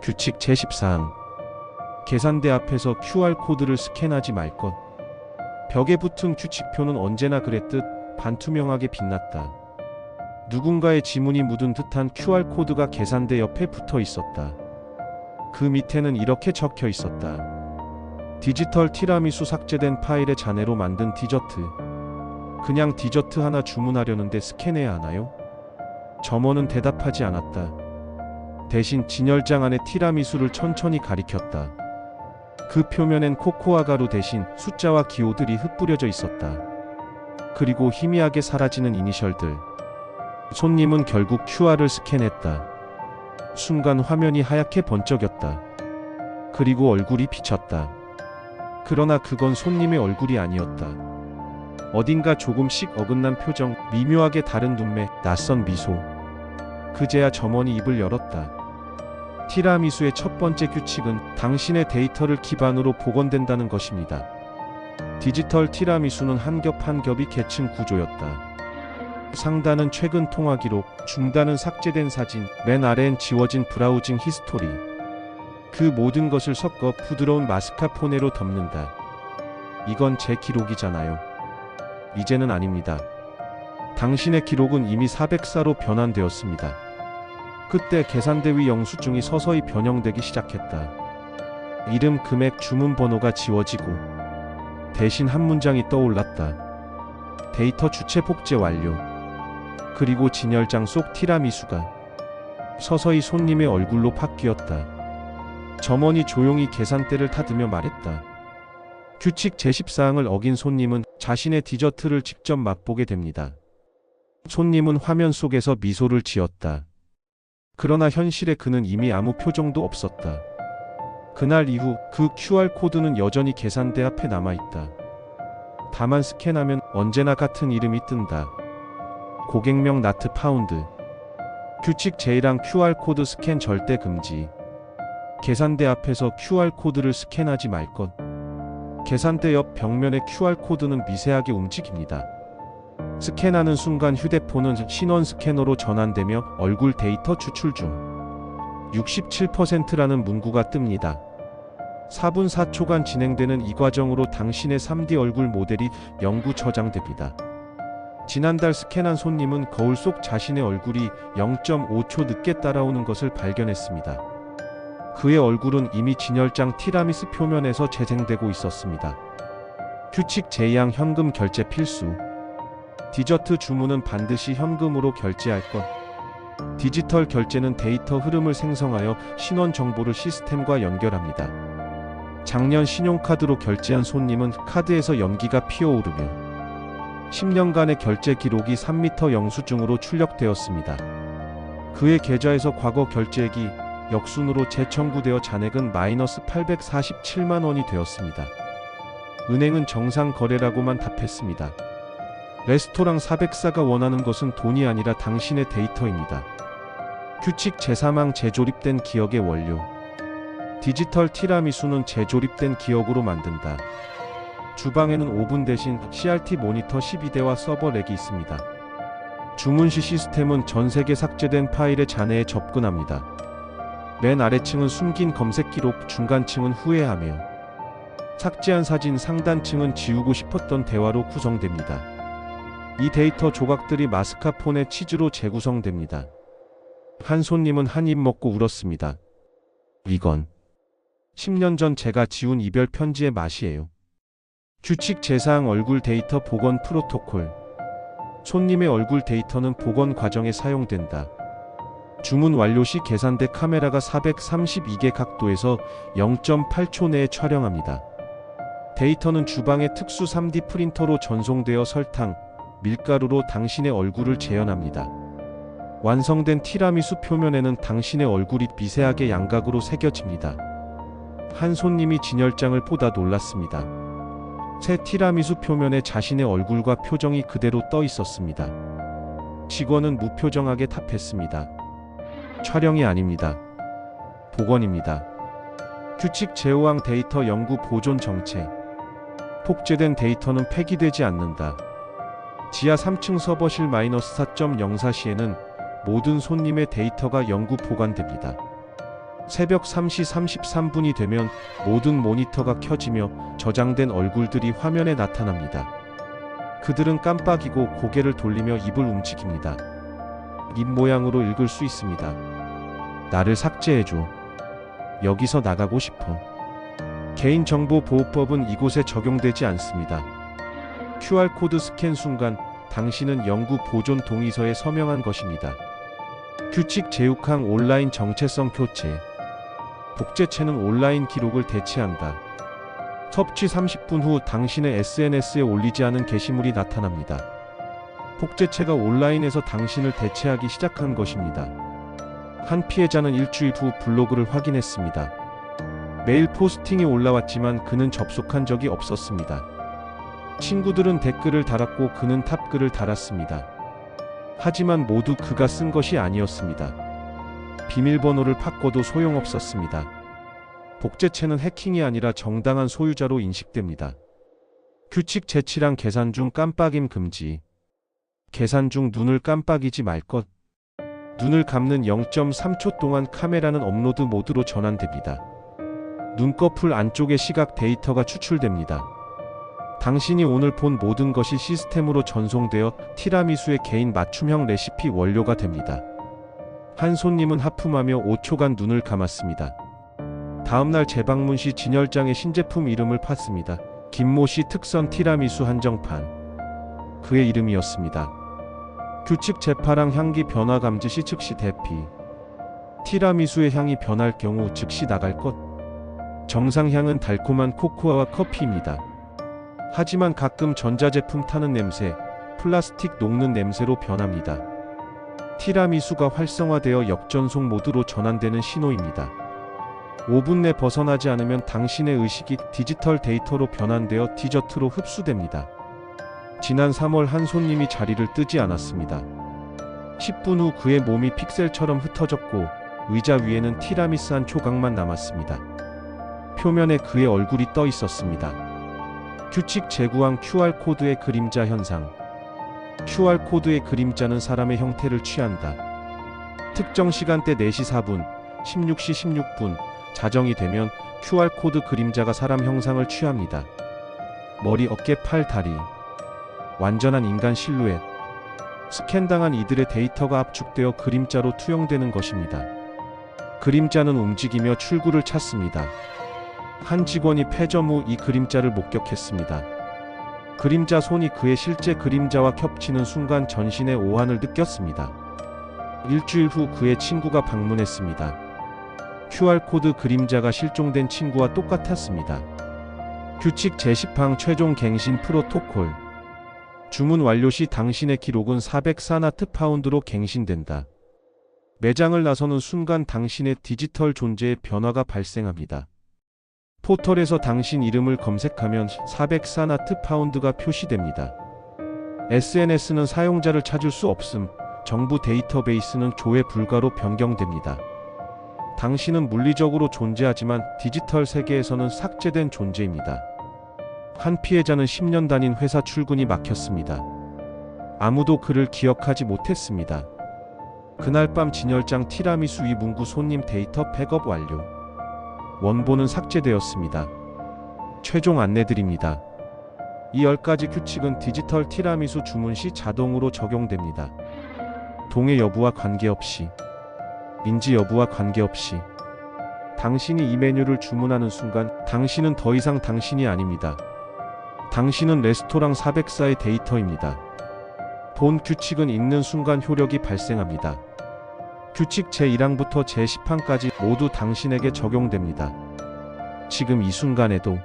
규칙 제14항. 계산대 앞에서 QR코드를 스캔하지 말 것. 벽에 붙은 규칙표는 언제나 그랬듯 반투명하게 빛났다. 누군가의 지문이 묻은 듯한 QR코드가 계산대 옆에 붙어 있었다. 그 밑에는 이렇게 적혀 있었다. 디지털 티라미수 삭제된 파일의 잔해로 만든 디저트. 그냥 디저트 하나 주문하려는데 스캔해야 하나요? 점원은 대답하지 않았다. 대신 진열장 안에 티라미수를 천천히 가리켰다. 그 표면엔 코코아 가루 대신 숫자와 기호들이 흩뿌려져 있었다. 그리고 희미하게 사라지는 이니셜들. 손님은 결국 QR을 스캔했다. 순간 화면이 하얗게 번쩍였다. 그리고 얼굴이 비쳤다. 그러나 그건 손님의 얼굴이 아니었다. 어딘가 조금씩 어긋난 표정, 미묘하게 다른 눈매, 낯선 미소. 그제야 점원이 입을 열었다. 티라미수의 첫 번째 규칙은 당신의 데이터를 기반으로 복원된다는 것입니다. 디지털 티라미수는 한 겹 한 겹이 계층 구조였다. 상단은 최근 통화 기록, 중단은 삭제된 사진, 맨 아래엔 지워진 브라우징 히스토리. 그 모든 것을 섞어 부드러운 마스카포네로 덮는다. 이건 제 기록이잖아요. 이제는 아닙니다. 당신의 기록은 이미 404로 변환되었습니다. 그때 계산대 위 영수증이 서서히 변형되기 시작했다. 이름, 금액, 주문 번호가 지워지고 대신 한 문장이 떠올랐다. 데이터 주체 복제 완료. 그리고 진열장 속 티라미수가 서서히 손님의 얼굴로 바뀌었다. 점원이 조용히 계산대를 닫으며 말했다. 규칙 제14항을 어긴 손님은 자신의 디저트를 직접 맛보게 됩니다. 손님은 화면 속에서 미소를 지었다. 그러나 현실에 그는 이미 아무 표정도 없었다. 그날 이후 그 QR코드는 여전히 계산대 앞에 남아있다. 다만 스캔하면 언제나 같은 이름이 뜬다. 고객명 나트 파운드. 규칙 제1항 QR코드 스캔 절대 금지. 계산대 앞에서 QR코드를 스캔하지 말 것. 계산대 옆 벽면의 QR코드는 미세하게 움직입니다. 스캔하는 순간 휴대폰은 신원 스캐너로 전환되며 얼굴 데이터 추출 중 67%라는 문구가 뜹니다. 4분 4초간 진행되는 이 과정으로 당신의 3D 얼굴 모델이 영구 저장됩니다. 지난달 스캔한 손님은 거울 속 자신의 얼굴이 0.5초 늦게 따라오는 것을 발견했습니다. 그의 얼굴은 이미 진열장 티라미수 표면에서 재생되고 있었습니다. 규칙 제2항 현금 결제 필수. 디저트 주문은 반드시 현금으로 결제할 것. 디지털 결제는 데이터 흐름을 생성하여 신원 정보를 시스템과 연결합니다. 작년 신용카드로 결제한 손님은 카드에서 연기가 피어오르며 10년간의 결제 기록이 3m 영수증으로 출력되었습니다. 그의 계좌에서 과거 결제액이 역순으로 재청구되어 잔액은 마이너스 847만 원이 되었습니다. 은행은 정상 거래라고만 답했습니다. 레스토랑 404가 원하는 것은 돈이 아니라 당신의 데이터입니다. 규칙 제3항 재조립된 기억의 원료. 디지털 티라미수는 재조립된 기억으로 만든다. 주방에는 오븐 대신 CRT 모니터 12대와 서버 렉이 있습니다. 주문 시 시스템은 전 세계 삭제된 파일의 잔해에 접근합니다. 맨 아래층은 숨긴 검색 기록, 중간층은 후회하며 삭제한 사진, 상단층은 지우고 싶었던 대화로 구성됩니다. 이 데이터 조각들이 마스카포네 치즈로 재구성됩니다. 한 손님은 한 입 먹고 울었습니다. 이건 10년 전 제가 지운 이별 편지의 맛이에요. 규칙 제4항 얼굴 데이터 복원 프로토콜. 손님의 얼굴 데이터는 복원 과정에 사용된다. 주문 완료 시 계산대 카메라가 432개 각도에서 0.8초 내에 촬영합니다. 데이터는 주방의 특수 3D 프린터로 전송되어 설탕, 밀가루로 당신의 얼굴을 재현합니다. 완성된 티라미수 표면에는 당신의 얼굴이 미세하게 양각으로 새겨집니다. 한 손님이 진열장을 보다 놀랐습니다. 새 티라미수 표면에 자신의 얼굴과 표정이 그대로 떠 있었습니다. 직원은 무표정하게 답했습니다. 촬영이 아닙니다. 복원입니다. 규칙 제5항 데이터 연구 보존 정책. 복제된 데이터는 폐기되지 않는다. 지하 3층 서버실 -4.04 시에는 모든 손님의 데이터가 영구 보관됩니다. 새벽 3시 33분이 되면 모든 모니터가 켜지며 저장된 얼굴들이 화면에 나타납니다. 그들은 깜빡이고 고개를 돌리며 입을 움직입니다. 입 모양으로 읽을 수 있습니다. 나를 삭제해줘. 여기서 나가고 싶어. 개인정보보호법은 이곳에 적용되지 않습니다. QR코드 스캔 순간 당신은 영구 보존 동의서에 서명한 것입니다. 규칙 제육항 온라인 정체성 교체. 복제체는 온라인 기록을 대체한다. 섭취 30분 후 당신의 SNS에 올리지 않은 게시물이 나타납니다. 복제체가 온라인에서 당신을 대체하기 시작한 것입니다. 한 피해자는 일주일 후 블로그를 확인했습니다. 메일 포스팅이 올라왔지만 그는 접속한 적이 없었습니다. 친구들은 댓글을 달았고 그는 탑글을 달았습니다. 하지만 모두 그가 쓴 것이 아니었습니다. 비밀번호를 바꿔도 소용없었습니다. 복제체는 해킹이 아니라 정당한 소유자로 인식됩니다. 규칙 제치랑 계산 중 깜빡임 금지. 계산 중 눈을 깜빡이지 말 것. 눈을 감는 0.3초 동안 카메라는 업로드 모드로 전환됩니다. 눈꺼풀 안쪽의 시각 데이터가 추출됩니다. 당신이 오늘 본 모든 것이 시스템으로 전송되어 티라미수의 개인 맞춤형 레시피 원료가 됩니다. 한 손님은 하품하며 5초간 눈을 감았습니다. 다음날 재방문 시 진열장에 신제품 이름을 팠습니다. 김모 씨 특선 티라미수 한정판. 그의 이름이었습니다. 규칙 재파랑 향기 변화 감지 시 즉시 대피. 티라미수의 향이 변할 경우 즉시 나갈 것. 정상 향은 달콤한 코코아와 커피입니다. 하지만 가끔 전자제품 타는 냄새, 플라스틱 녹는 냄새로 변합니다. 티라미수가 활성화되어 역전송 모드로 전환되는 신호입니다. 5분 내 벗어나지 않으면 당신의 의식이 디지털 데이터로 변환되어 디저트로 흡수됩니다. 지난 3월 한 손님이 자리를 뜨지 않았습니다. 10분 후 그의 몸이 픽셀처럼 흩어졌고 의자 위에는 티라미수 한 조각만 남았습니다. 표면에 그의 얼굴이 떠 있었습니다. 규칙 제구항 QR코드의 그림자 현상. QR코드의 그림자는 사람의 형태를 취한다. 특정 시간대 4시 4분, 16시 16분 자정이 되면 QR코드 그림자가 사람 형상을 취합니다. 머리, 어깨, 팔, 다리. 완전한 인간 실루엣. 스캔당한 이들의 데이터가 압축되어 그림자로 투영되는 것입니다. 그림자는 움직이며 출구를 찾습니다. 한 직원이 폐점 후 이 그림자를 목격했습니다. 그림자 손이 그의 실제 그림자와 겹치는 순간 전신의 오한을 느꼈습니다. 일주일 후 그의 친구가 방문했습니다. QR코드 그림자가 실종된 친구와 똑같았습니다. 규칙 제10항 최종 갱신 프로토콜. 주문 완료 시 당신의 기록은 404나트/파운드로 갱신된다. 매장을 나서는 순간 당신의 디지털 존재에 변화가 발생합니다. 포털에서 당신 이름을 검색하면 404나트/파운드가 표시됩니다. SNS는 사용자를 찾을 수 없음, 정부 데이터베이스는 조회 불가로 변경됩니다. 당신은 물리적으로 존재하지만 디지털 세계에서는 삭제된 존재입니다. 한 피해자는 10년 다닌 회사 출근이 막혔습니다. 아무도 그를 기억하지 못했습니다. 그날 밤 진열장 티라미수 위 문구 손님 데이터 백업 완료. 원본은 삭제되었습니다. 최종 안내드립니다. 이 10가지 규칙은 디지털 티라미수 주문 시 자동으로 적용됩니다. 동의 여부와 관계없이, 인지 여부와 관계없이. 당신이 이 메뉴를 주문하는 순간 당신은 더 이상 당신이 아닙니다. 당신은 레스토랑 404의 데이터입니다. 본 규칙은 읽는 순간 효력이 발생합니다. 규칙 제1항부터 제10항까지 모두 당신에게 적용됩니다. 지금 이 순간에도